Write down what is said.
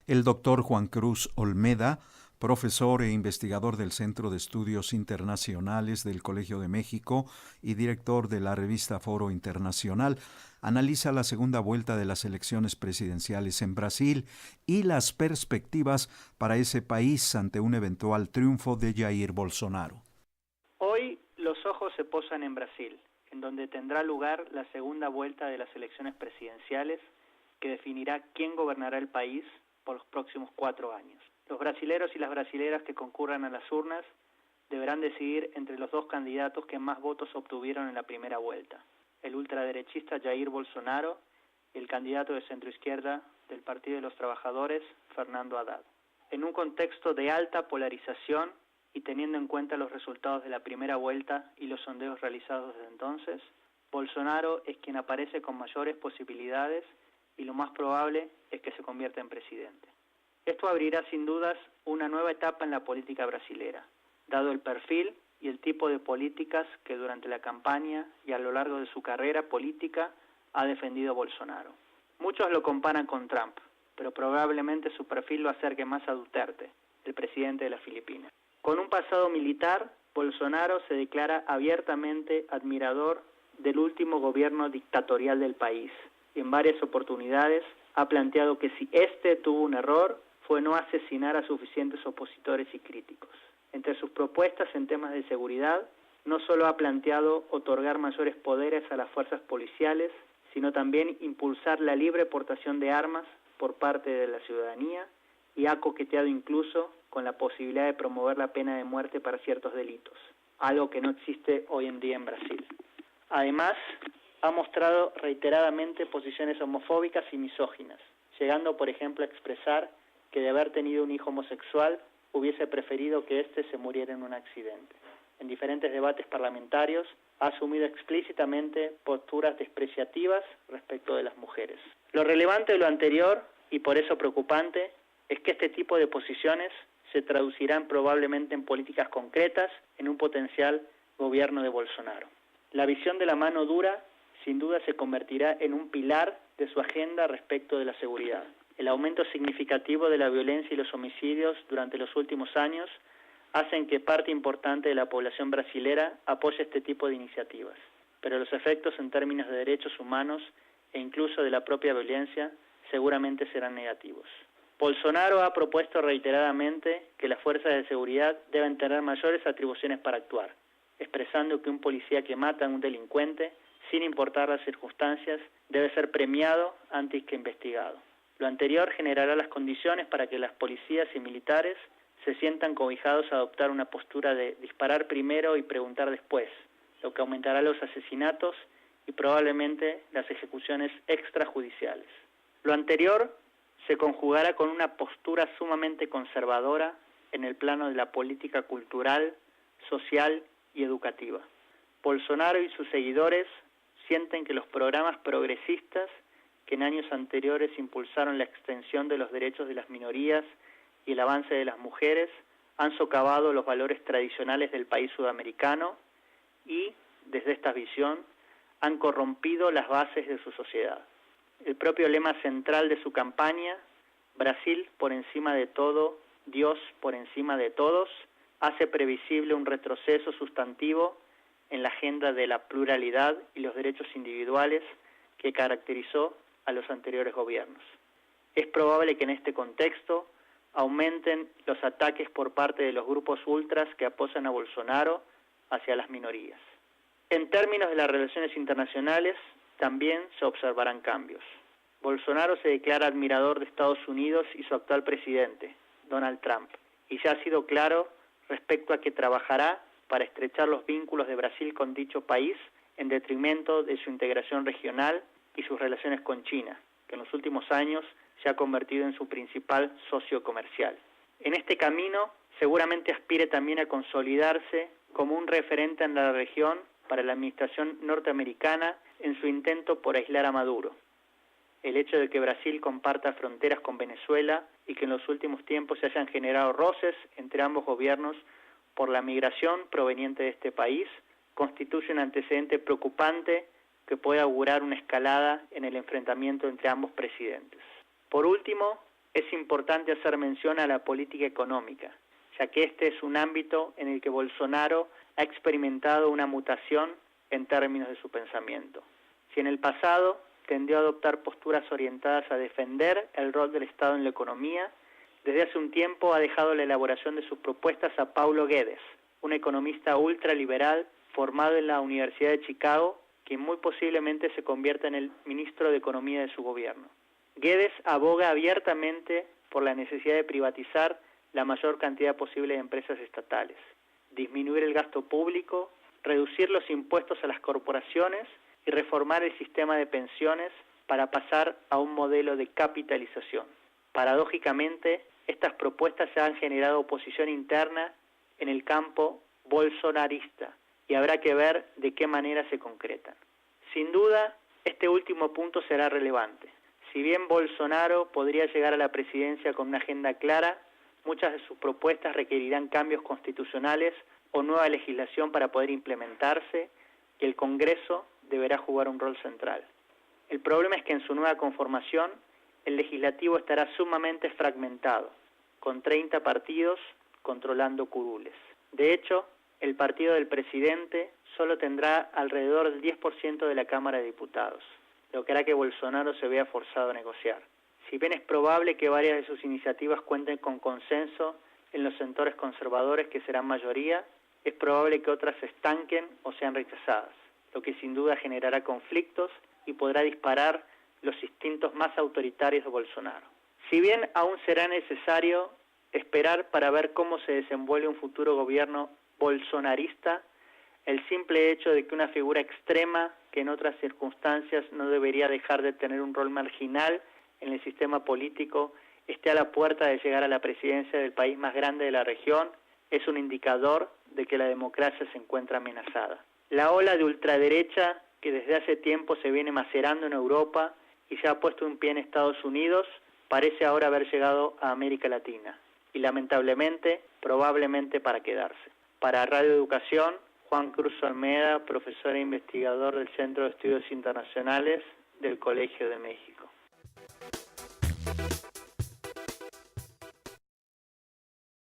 El doctor Juan Cruz Olmeda, profesor e investigador del Centro de Estudios Internacionales del Colegio de México y director de la revista Foro Internacional, analiza la segunda vuelta de las elecciones presidenciales en Brasil y las perspectivas para ese país ante un eventual triunfo de Jair Bolsonaro. Hoy los ojos se posan en Brasil, en donde tendrá lugar la segunda vuelta de las elecciones presidenciales que definirá quién gobernará el país por los próximos 4 años. Los brasileros y las brasileras que concurran a las urnas deberán decidir entre los dos candidatos que más votos obtuvieron en la primera vuelta, el ultraderechista Jair Bolsonaro y el candidato de centroizquierda del Partido de los Trabajadores, Fernando Haddad. En un contexto de alta polarización y teniendo en cuenta los resultados de la primera vuelta y los sondeos realizados desde entonces, Bolsonaro es quien aparece con mayores posibilidades y lo más probable es que se convierta en presidente. Esto abrirá sin dudas una nueva etapa en la política brasilera, dado el perfil y el tipo de políticas que durante la campaña y a lo largo de su carrera política ha defendido Bolsonaro. Muchos lo comparan con Trump, pero probablemente su perfil lo acerque más a Duterte, el presidente de las Filipinas. Con un pasado militar, Bolsonaro se declara abiertamente admirador del último gobierno dictatorial del país y en varias oportunidades ha planteado que si este tuvo un error fue no asesinar a suficientes opositores y críticos. Entre sus propuestas en temas de seguridad, no solo ha planteado otorgar mayores poderes a las fuerzas policiales, sino también impulsar la libre portación de armas por parte de la ciudadanía y ha coqueteado incluso con la posibilidad de promover la pena de muerte para ciertos delitos, algo que no existe hoy en día en Brasil. Además, ha mostrado reiteradamente posiciones homofóbicas y misóginas, llegando por ejemplo a expresar que de haber tenido un hijo homosexual hubiese preferido que éste se muriera en un accidente. En diferentes debates parlamentarios ha asumido explícitamente posturas despreciativas respecto de las mujeres. Lo relevante de lo anterior, y por eso preocupante, es que este tipo de posiciones se traducirán probablemente en políticas concretas en un potencial gobierno de Bolsonaro. La visión de la mano dura sin duda se convertirá en un pilar de su agenda respecto de la seguridad. El aumento significativo de la violencia y los homicidios durante los últimos años hacen que parte importante de la población brasilera apoye este tipo de iniciativas, pero los efectos en términos de derechos humanos e incluso de la propia violencia seguramente serán negativos. Bolsonaro ha propuesto reiteradamente que las fuerzas de seguridad deben tener mayores atribuciones para actuar, expresando que un policía que mata a un delincuente, sin importar las circunstancias, debe ser premiado antes que investigado. Lo anterior generará las condiciones para que las policías y militares se sientan cobijados a adoptar una postura de disparar primero y preguntar después, lo que aumentará los asesinatos y probablemente las ejecuciones extrajudiciales. Lo anterior se conjugará con una postura sumamente conservadora en el plano de la política cultural, social y educativa. Bolsonaro y sus seguidores sienten que los programas progresistas que en años anteriores impulsaron la extensión de los derechos de las minorías y el avance de las mujeres han socavado los valores tradicionales del país sudamericano y, desde esta visión, han corrompido las bases de su sociedad. El propio lema central de su campaña, Brasil por encima de todo, Dios por encima de todos, hace previsible un retroceso sustantivo en la agenda de la pluralidad y los derechos individuales que caracterizó a los anteriores gobiernos. Es probable que en este contexto aumenten los ataques por parte de los grupos ultras que apoyan a Bolsonaro hacia las minorías. En términos de las relaciones internacionales, también se observarán cambios. Bolsonaro se declara admirador de Estados Unidos y su actual presidente, Donald Trump, y ya ha sido claro respecto a que trabajará para estrechar los vínculos de Brasil con dicho país en detrimento de su integración regional y sus relaciones con China, que en los últimos años se ha convertido en su principal socio comercial. En este camino, seguramente aspire también a consolidarse como un referente en la región para la administración norteamericana en su intento por aislar a Maduro. El hecho de que Brasil comparta fronteras con Venezuela y que en los últimos tiempos se hayan generado roces entre ambos gobiernos por la migración proveniente de este país constituye un antecedente preocupante que puede augurar una escalada en el enfrentamiento entre ambos presidentes. Por último, es importante hacer mención a la política económica, ya que este es un ámbito en el que Bolsonaro ha experimentado una mutación en términos de su pensamiento. Si en el pasado tendió a adoptar posturas orientadas a defender el rol del Estado en la economía, desde hace un tiempo ha dejado la elaboración de sus propuestas a Paulo Guedes, un economista ultraliberal formado en la Universidad de Chicago, que muy posiblemente se convierta en el ministro de Economía de su gobierno. Guedes aboga abiertamente por la necesidad de privatizar la mayor cantidad posible de empresas estatales, disminuir el gasto público, reducir los impuestos a las corporaciones y reformar el sistema de pensiones para pasar a un modelo de capitalización. Paradójicamente, estas propuestas se han generado oposición interna en el campo bolsonarista y habrá que ver de qué manera se concretan. Sin duda, este último punto será relevante. Si bien Bolsonaro podría llegar a la presidencia con una agenda clara, muchas de sus propuestas requerirán cambios constitucionales o nueva legislación para poder implementarse, y el Congreso deberá jugar un rol central. El problema es que en su nueva conformación, el legislativo estará sumamente fragmentado, con 30 partidos controlando curules. De hecho, el partido del presidente solo tendrá alrededor del 10% de la Cámara de Diputados, lo que hará que Bolsonaro se vea forzado a negociar. Si bien es probable que varias de sus iniciativas cuenten con consenso en los sectores conservadores, que serán mayoría, es probable que otras se estanquen o sean rechazadas, lo que sin duda generará conflictos y podrá disparar los instintos más autoritarios de Bolsonaro. Si bien aún será necesario esperar para ver cómo se desenvuelve un futuro gobierno bolsonarista, el simple hecho de que una figura extrema que en otras circunstancias no debería dejar de tener un rol marginal en el sistema político esté a la puerta de llegar a la presidencia del país más grande de la región es un indicador de que la democracia se encuentra amenazada. La ola de ultraderecha que desde hace tiempo se viene macerando en Europa y se ha puesto un pie en Estados Unidos parece ahora haber llegado a América Latina y lamentablemente, probablemente para quedarse. Para Radio Educación, Juan Cruz Olmeda, profesor e investigador del Centro de Estudios Internacionales del Colegio de México.